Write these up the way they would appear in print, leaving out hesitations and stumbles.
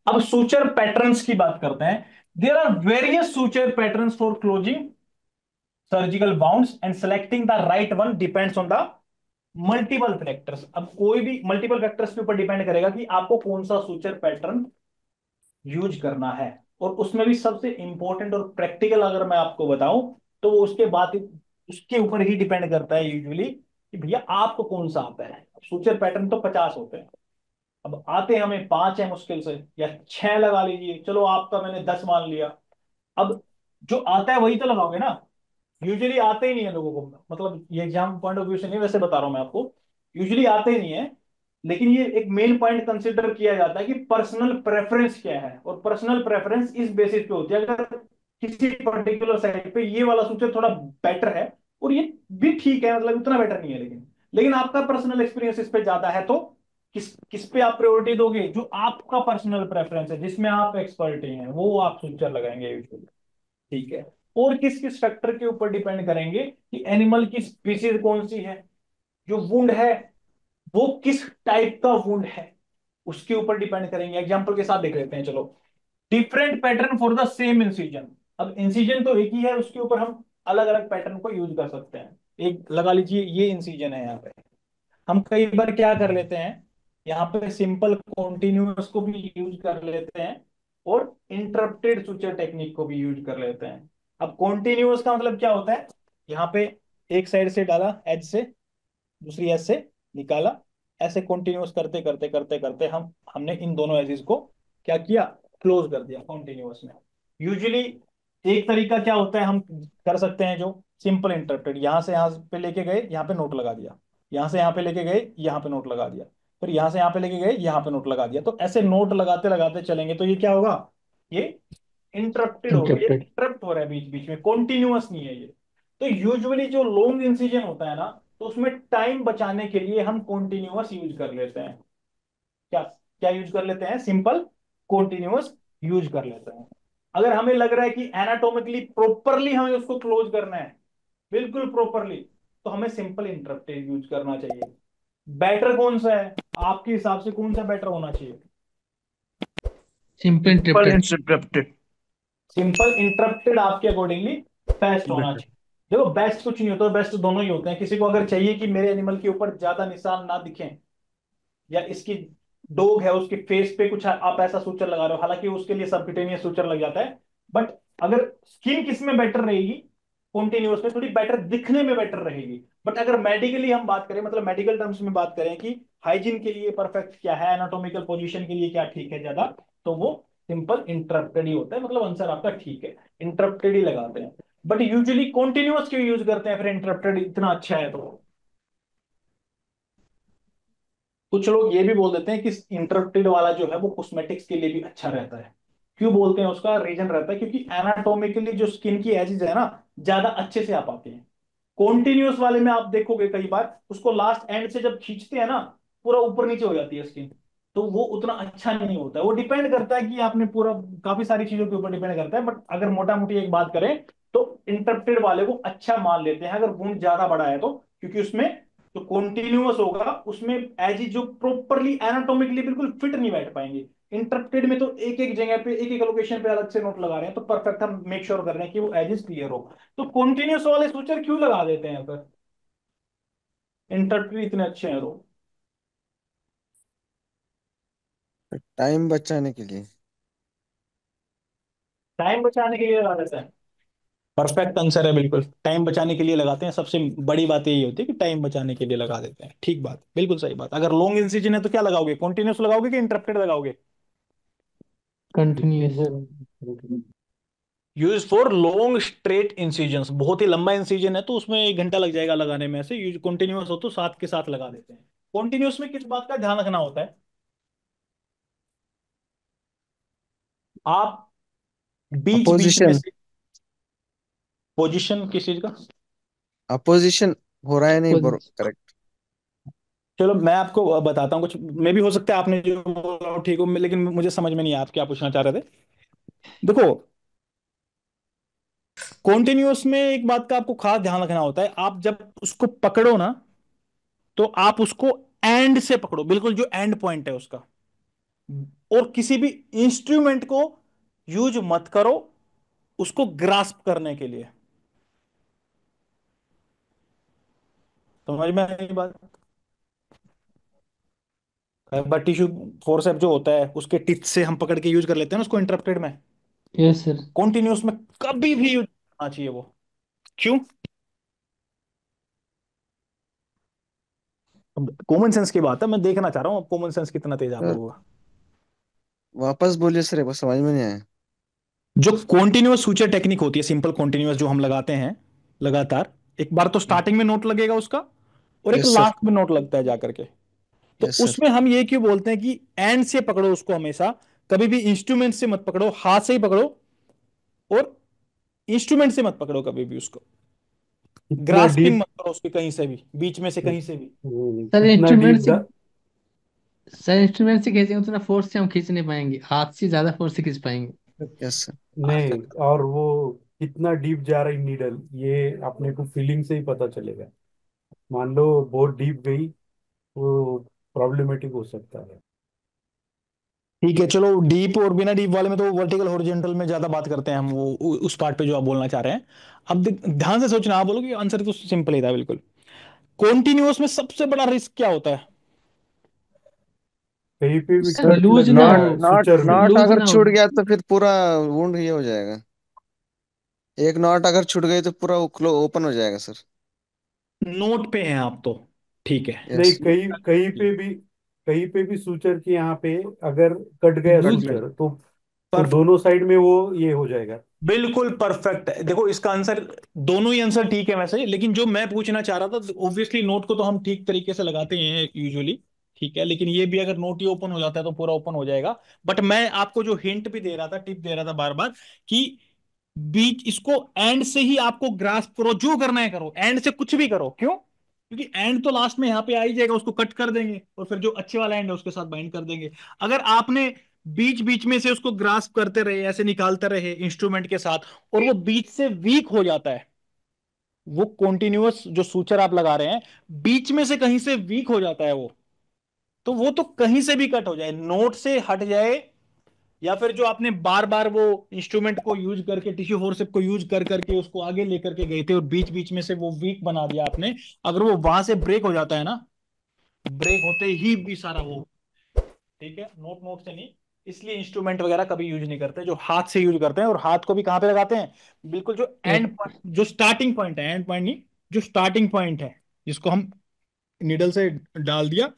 अब suture patterns की बात करते हैं। There are various suture patterns for closing surgical wounds and selecting the right one depends on the multiple factors. अब कोई भी मल्टीपल फैक्टर्स के ऊपर डिपेंड करेगा कि आपको कौन सा सूचर पैटर्न यूज करना है। और उसमें भी सबसे इंपॉर्टेंट और प्रैक्टिकल अगर मैं आपको बताऊं, तो वो उसके बाद उसके ऊपर ही डिपेंड करता है यूजुअली कि भैया आपको कौन सा आता है। सूचर पैटर्न तो 50 होते हैं, अब आते हमें 5 है मुश्किल से, या 6 लगा लीजिए, चलो आपका मैंने 10 मान लिया। अब जो आता है वही तो लगाओगे ना। यूजुअली आते ही नहीं है लोगों को, मतलब ये एग्जाम पॉइंट ऑफ व्यू से नहीं, वैसे बता रहा हूं मैं आपको, यूजुअली आते ही नहीं है। लेकिन ये एक मेन पॉइंट कंसिडर किया जाता है कि पर्सनल प्रेफरेंस क्या है, और पर्सनल प्रेफरेंस इस बेसिस पे होती है अगर किसी पर्टिकुलर साइड पे ये वाला सूचर थोड़ा बेटर है, और ये भी ठीक है, मतलब उतना बेटर नहीं है, लेकिन आपका पर्सनल एक्सपीरियंस इस पे ज्यादा है, तो किस किस पे आप प्रायोरिटी दोगे? जो आपका पर्सनल प्रेफरेंस है, जिसमें आप एक्सपर्ट हैं, वो आप सूचर लगाएंगे यूजुअली। ठीक है। और किस किस फैक्टर के ऊपर डिपेंड करेंगे कि एनिमल की स्पीसीज कौन सी है, जो वुंड है वो किस टाइप का वुंड है, उसके ऊपर डिपेंड करेंगे। एग्जांपल के साथ देख लेते हैं चलो। Different pattern for the same incision. अब इंसिजन तो एक ही है, उसके ऊपर हम अलग अलग पैटर्न को यूज कर सकते हैं। एक लगा लीजिए ये इंसिजन है, यहाँ पे हम कई बार क्या कर लेते हैं, यहाँ पे सिंपल कॉन्टिन्यूअस को भी यूज कर लेते हैं, और इंटरप्टेड सूचर टेक्निक को भी यूज कर लेते हैं। अब कॉन्टिन्यूअस का मतलब क्या होता है, यहाँ पे एक साइड से डाला एज से, दूसरी एज से निकाला, ऐसे कंटिन्यूअस करते करते करते करते हमने इन दोनों एजेस को क्या किया, क्लोज कर दिया कॉन्टिन्यूअस में। यूजुअली एक तरीका क्या होता है, हम कर सकते हैं जो सिंपल इंटरप्रेट, यहां से यहां पे लेके गए, यहाँ पे नोट लगा दिया, यहां से यहाँ पे लेके गए, यहाँ पे नोट लगा दिया, फिर यहां से यहाँ पे लेके गए, यहाँ पे नोट लगा दिया, तो ऐसे नोट लगाते लगाते चलेंगे तो ये क्या होगा, ये इंटरप्टेड हो गया, ये इंटरप्टेड। इंटरप्ट हो रहा है बीच बीच में, कॉन्टिन्यूअस नहीं है ये। तो यूजुअली जो लॉन्ग इंसिजन होता है ना, तो उसमें टाइम बचाने के लिए हम कॉन्टिन्यूअस यूज कर लेते हैं। क्या क्या यूज कर लेते हैं, सिंपल कॉन्टिन्यूअस यूज कर लेते हैं। अगर हमें लग रहा है कि एनाटोमिकली प्रॉपरली हमें उसको क्लोज करना है, बिल्कुल प्रॉपरली, तो हमें सिंपल इंटरप्टेड यूज करना चाहिए। बेटर कौन सा है आपके हिसाब से, कौन सा बेटर होना चाहिए? Simple simple interrupted. Interrupted. Simple interrupted आपके अकॉर्डिंगली बेस्ट होना बेटर। चाहिए। देखो बेस्ट कुछ नहीं होता, बेस्ट दोनों ही होते हैं। किसी को अगर चाहिए कि मेरे एनिमल के ऊपर ज्यादा निशान ना दिखें, या इसकी डोग है उसके फेस पे कुछ आप ऐसा सूचर लगा रहे हो, हालांकि उसके लिए सबक्यूटेनियस सूचर लग जाता है, बट अगर स्किन किस में बेटर रहेगी, कॉन्टिन्यूअस में थोड़ी बेटर दिखने में बेटर रहेगी। बट अगर मेडिकली हम बात करें, मतलब मेडिकल टर्म्स में बात करें कि हाइजीन के लिए परफेक्ट क्या है, एनाटोमिकल पोजीशन के लिए क्या ठीक है ज्यादा, तो वो सिंपल इंटरप्टेड ही होता है। मतलब आंसर आपका ठीक है, इंटरप्टेड ही लगाते हैं। बट यूजुअली कॉन्टिन्यूअस क्यों यूज करते हैं फिर, इंटरप्टेड इतना अच्छा है तो? कुछ लोग ये भी बोल देते हैं कि इंटरप्टेड वाला जो है वो कॉस्मेटिक्स के लिए भी अच्छा रहता है। क्यों बोलते हैं, उसका रीजन रहता है क्योंकि एनाटोमिकली जो स्किन की एजेस है ना, ज्यादा अच्छे से आ पाते हैं। कॉन्टिन्यूअस वाले में आप देखोगे कई बार उसको लास्ट एंड से जब खींचते हैं ना, पूरा ऊपर नीचे हो जाती है स्किन, तो वो उतना अच्छा नहीं होता है। वो डिपेंड करता है कि आपने पूरा, काफी सारी चीजों के ऊपर डिपेंड करता है, बट अगर मोटा मोटी एक बात करें तो इंटरप्टेड वाले को अच्छा मान लेते हैं अगर वुंड ज्यादा बड़ा है तो, क्योंकि उसमें जो कॉन्टिन्यूअस होगा उसमें एज जो प्रॉपरली एनाटोमिकली बिल्कुल फिट नहीं बैठ पाएंगे। इंटरप्टेड में तो एक एक जगह पे एक एक लोकेशन पे अलग से नोट लगा रहे हैं, तो परफेक्ट हम मेक श्योर कर रहे हैं कि वो एजेस क्लियर हो। तो कॉन्टिन्यूअस वाले सूचर क्यों लगा देते हैं फिर, इंटरप्रेट इतने अच्छे हैं तो? टाइम बचाने के लिए। टाइम बचाने के लिए लगा देते हैं। परफेक्ट आंसर है, बिल्कुल टाइम बचाने के लिए लगाते हैं। सबसे बड़ी बात यही होती है कि टाइम बचाने के लिए लगा देते हैं। ठीक बात, बिल्कुल सही बात। अगर लॉन्ग इंसिजन है तो क्या लगाओगे, कॉन्टिन्यूअस लगाओगे कि इंटरप्टेड लगाओगे? Continuous. Use for long straight incision, बहुत ही लंबा इंसिजन है तो उसमें 1 घंटा लग जाएगा लगाने में, ऐसे यूज कॉन्टिन्यूअस हो तो साथ के साथ लगा देते हैं। कॉन्टिन्यूअस में किस बात का ध्यान रखना होता है, आप बीच बीच में अपोजिशन। से, पोजीशन किस चीज का? अपोजिशन हो रहा है नहीं, पोजीशन। करेक्ट। चलो मैं आपको बताता हूँ कुछ, मे भी हो सकता है आपने जो बोला हो ठीक हो, लेकिन मुझे समझ में नहीं आया आप क्या पूछना चाह रहे थे। देखो, कॉन्टिन्यूअस में एक बात का आपको खास ध्यान रखना होता है, आप जब उसको पकड़ो ना, तो आप उसको एंड से पकड़ो, बिल्कुल जो एंड पॉइंट है उसका, और किसी भी इंस्ट्रूमेंट को यूज मत करो उसको ग्रास्प करने के लिए। समझ में आई बात? बट टिश्यू फोर्सेप जो होता है उसके टिप से हम पकड़ के यूज कर लेते हैं ना उसको इंटरप्टेड में। Yes sir. कॉन्टिन्यूस में कभी भी यूज करना चाहिए वो। क्यों? कॉमन सेंस की बात है, मैं देखना चाह रहा हूँ कॉमन सेंस कितना तेज आप सर लोगों का। वापस बोलिए सर, एक बार समझ में नहीं आया। जो कॉन्टिन्यूअस सूचर टेक्निक होती है, सिंपल कॉन्टिन्यूअस जो हम लगाते हैं लगातार, एक बार तो स्टार्टिंग में नोट लगेगा उसका, और एक यस सर। लास्ट में नोट लगता है जाकर के। तो यस सर। उसमें हम ये क्यों बोलते हैं कि एंड से पकड़ो उसको हमेशा, कभी भी इंस्ट्रूमेंट से मत पकड़ो, हाथ से ही पकड़ो, और इंस्ट्रूमेंट से मत पकड़ो कभी भी उसको। कितना ग्रास्पिंग डीप। मत करो उसके कहीं से भी, बीच में से कहीं से भी। सर कितना इंस्ट्रूमेंट डीप से, सर इंस्ट्रूमेंट से खींचेंगे उतना फोर्स से हम खींच नहीं पाएंगे, हाथ से ज्यादा फोर्स से खींच पाएंगे। Yes sir. नहीं, और वो कितना डीप जा रही नीडल, ये अपने को फीलिंग से ही पता चलेगा। मान लो बहुत डीप गई, वो प्रॉब्लमेटिक हो सकता है। ठीक है, चलो डीप और बिना डीप वाले में तो वर्टिकल हॉरिजॉन्टल में ज्यादा बात करते हैं हम, वो उस पार्ट पे जो आप बोलना चाह रहे हैं। अब ध्यान से सोचना, आप बोलोगे आंसर तो सिंपल ही था बिल्कुल। कॉन्टिन्यूअस में सबसे बड़ा रिस्क क्या होता है? कहीं पे भी सर कट लूज लग ना गया हो, नॉट सुचर में। नॉट लूज अगर ना हो। छूट गया तो फिर पूरा वुंड ये हो जाएगा। एक नॉट अगर छूट गई तो पूरा ओपन हो जाएगा सर। नोट पे हैं आप तो, ठीक है। नहीं, यस। कहीं कहीं पे भी सूचर के यहाँ पे अगर कट गया कट लूज गई। सूचर तो पर दोनों साइड में वो ये हो जाएगा। बिल्कुल परफेक्ट है। देखो इसका आंसर, दोनों ही आंसर ठीक है वैसे, लेकिन जो मैं पूछना चाह रहा था, ऑब्वियसली नोट को तो हम ठीक तरीके से लगाते हैं यूजुअली, ठीक है, लेकिन ये भी अगर नोट ही ओपन हो जाता है तो पूरा ओपन हो जाएगा। बट मैं आपको जो हिंट भी दे रहा था, टिप दे रहा था बार बार, कि बीच इसको एंड से ही आपको ग्रास्प करो, जो करना है करो, एंड से कुछ भी करो। क्यों? क्योंकि एंड तो लास्ट में यहां पे आ ही जाएगा, उसको कट कर देंगे और फिर जो अच्छे वाला एंड है उसके साथ बाइंड कर देंगे। अगर आपने बीच बीच में से उसको ग्रास्प करते रहे, ऐसे निकालते रहे इंस्ट्रूमेंट के साथ, और वो बीच से वीक हो जाता है, वो कॉन्टिन्यूअस जो सूचर आप लगा रहे हैं बीच में से कहीं से वीक हो जाता है तो वो तो कहीं से भी कट हो जाए, नोट से हट जाए, या फिर जो आपने बार बार वो इंस्ट्रूमेंट को यूज करके, टिश्यू फोर्सेप को यूज कर करके उसको आगे लेकर के गए थे और बीच बीच में से वो वीक बना दिया आपने, अगर वो वहां से ब्रेक हो जाता है ना, ब्रेक होते ही भी सारा वो, ठीक है, नोट नोट से नहीं। इसलिए इंस्ट्रूमेंट वगैरह कभी यूज नहीं करते, जो हाथ से यूज करते हैं, और हाथ को भी कहां पे लगाते हैं, बिल्कुल जो एंड एक पॉइंट, जो स्टार्टिंग पॉइंट है, एंड पॉइंट नहीं, जो स्टार्टिंग पॉइंट है, जिसको हम निडल से डाल दिया,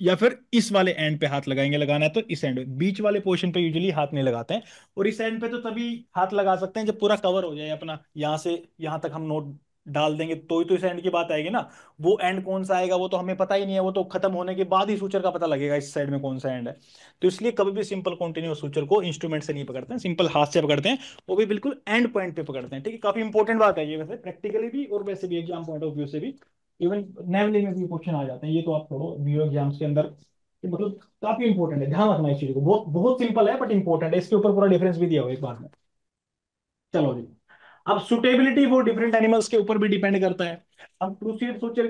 या फिर इस वाले एंड पे हाथ लगाएंगे, लगाना है तो इस एंड, बीच वाले पोर्शन पे यूजुअली हाथ नहीं लगाते हैं। और इस एंड पे तो तभी हाथ लगा सकते हैं जब पूरा कवर हो जाए अपना, यहां से यहां तक हम नोट डाल देंगे तो ही तो इस एंड की बात आएगी ना। वो एंड कौन सा आएगा वो तो हमें पता ही नहीं है, वो तो खत्म होने के बाद ही सूचर का पता लगेगा इस साइड में कौन सा एंड है। तो इसलिए कभी भी सिंपल कॉन्टिन्यूअस सूचर को इंस्ट्रूमेंट से नहीं पकड़ते हैं, सिंपल हाथ से पकड़ते हैं, वो भी बिल्कुल एंड पॉइंट पे पकड़ते हैं। ठीक है, काफी इंपॉर्टेंट बात है ये वैसे, प्रैक्टिकली भी और वैसे भी एग्जाम पॉइंट ऑफ व्यू से भी, इवन नेवली में भी क्वेश्चन आ जाते हैं, ये तो आप छोड़ो वीओ एग्जाम्स के अंदर, ये मतलब काफी इंपॉर्टेंट है, ध्यान रखना इस चीज को, बहुत बहुत सिंपल है बट इंपॉर्टेंट है, इसके ऊपर पूरा डिफरेंस भी दिया हुआ है एक बार में। चलो जी, अब सुटेबिलिटी वो डिफरेंट एनिमल्स के ऊपर भी डिपेंड करता है। अब क्रूसिएट सोचर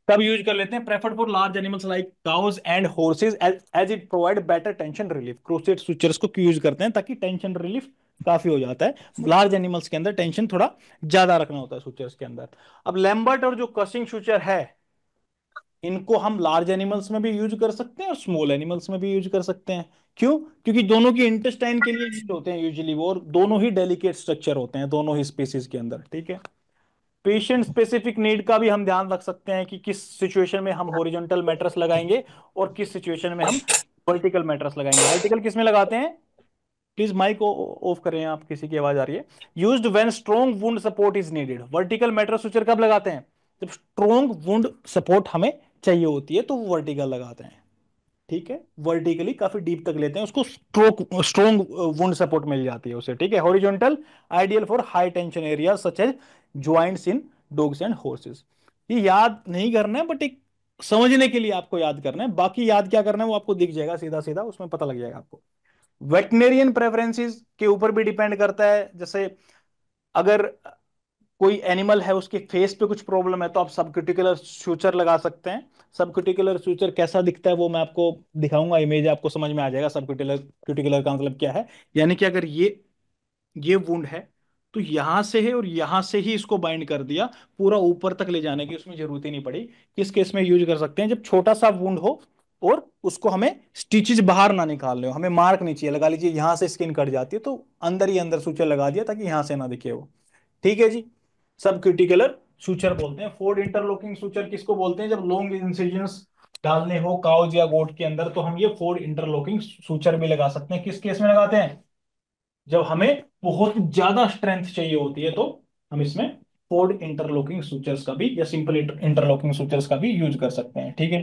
कब यूज कर लेते हैं, preferred for large animals like cows and horses, as it provide better tension relief. Cruciate sutures को क्यों यूज करते हैं, ताकि टेंशन रिलीफ काफी हो जाता है, लार्ज एनिमल्स के अंदर टेंशन थोड़ा ज्यादा रखना होता है सुचर्स के अंदर। अब लैम्बर्ट और जो कसिंग सुचर है, इनको हम लार्ज एनिमल्स में भी यूज कर सकते हैं और स्मॉल एनिमल्स में भी यूज कर सकते हैं। क्यों? क्योंकि दोनों की इंटेस्टाइन के लिए यूज होते हैं यूजुअली वो, और दोनों ही डेलिकेट स्ट्रक्चर होते हैं दोनों ही स्पीसीज के अंदर। ठीक है, पेशेंट स्पेसिफिक नीड का भी हम ध्यान रख सकते हैं कि किस सिचुएशन में हम हॉरिजॉन्टल मैट्रेस लगाएंगे और किस सिचुएशन में हम वर्टिकल मैट्रेस लगाएंगे। वर्टिकल किस में लगाते हैं? प्लीज माइक ऑफ करें, आप किसी की आवाज आ रही है। Used when strong wound support is needed. Vertical mattress suture कब लगाते हैं? जब स्ट्रॉन्ग वुंड सपोर्ट हमें चाहिए होती है तो वो वर्टिकल लगाते हैं। ठीक है, वर्टिकली काफी डीप तक लेते हैं उसको, स्ट्रॉन्ग वुंड सपोर्ट मिल जाती है उसे। ठीक है, horizontal ideal for high tension area such as joints in dogs and horses. ये याद नहीं करना है बट एक समझने के लिए आपको याद करना है, बाकी याद क्या करना है वो आपको दिख जाएगा सीधा सीधा, उसमें पता लग जाएगा आपको। वेटनेरियन प्रेफरेंसेस के ऊपर भी डिपेंड करता है, जैसे अगर कोई एनिमल है उसके फेस पे कुछ प्रॉब्लम है तो आप सब क्यूटिकुलर सूचर लगा सकते हैं। सब क्यूटिकुलर सूचर कैसा दिखता है वो मैं आपको दिखाऊंगा, इमेज आपको समझ में आ जाएगा सब क्यूटिकुलर क्यूटिकुलर का मतलब क्या है। यानी कि अगर ये वुंड है तो यहां से है और यहां से ही इसको बाइंड कर दिया, पूरा ऊपर तक ले जाने की उसमें जरूरत ही नहीं पड़ी। किस केस में यूज कर सकते हैं, जब छोटा सा वुंड हो और उसको हमें स्टिचेस बाहर ना निकालने हो, हमें मार्क नहीं चाहिए, लगा लीजिए यहां से स्किन कट जाती है तो अंदर ही अंदर सूचर लगा दिया ताकि यहां से ना दिखे वो। ठीक है जी। सब क्यूटिकुलर सूचर बोलते हैं। फोर्ड इंटरलॉकिंग सूचर किसको बोलते हैं, जब लॉन्ग इंसिजन्स डालने हो काउज या गोट के अंदर तो हम ये फोर्ड इंटरलॉकिंग सूचर भी लगा सकते हैं। किस केस में लगाते हैं, जब हमें बहुत ज्यादा स्ट्रेंथ चाहिए होती है तो हम इसमें फोर्ड इंटरलॉकिंग सूचर्स का भी या सिंपल इंटरलॉकिंग सूचर्स का भी यूज कर सकते हैं। ठीक है।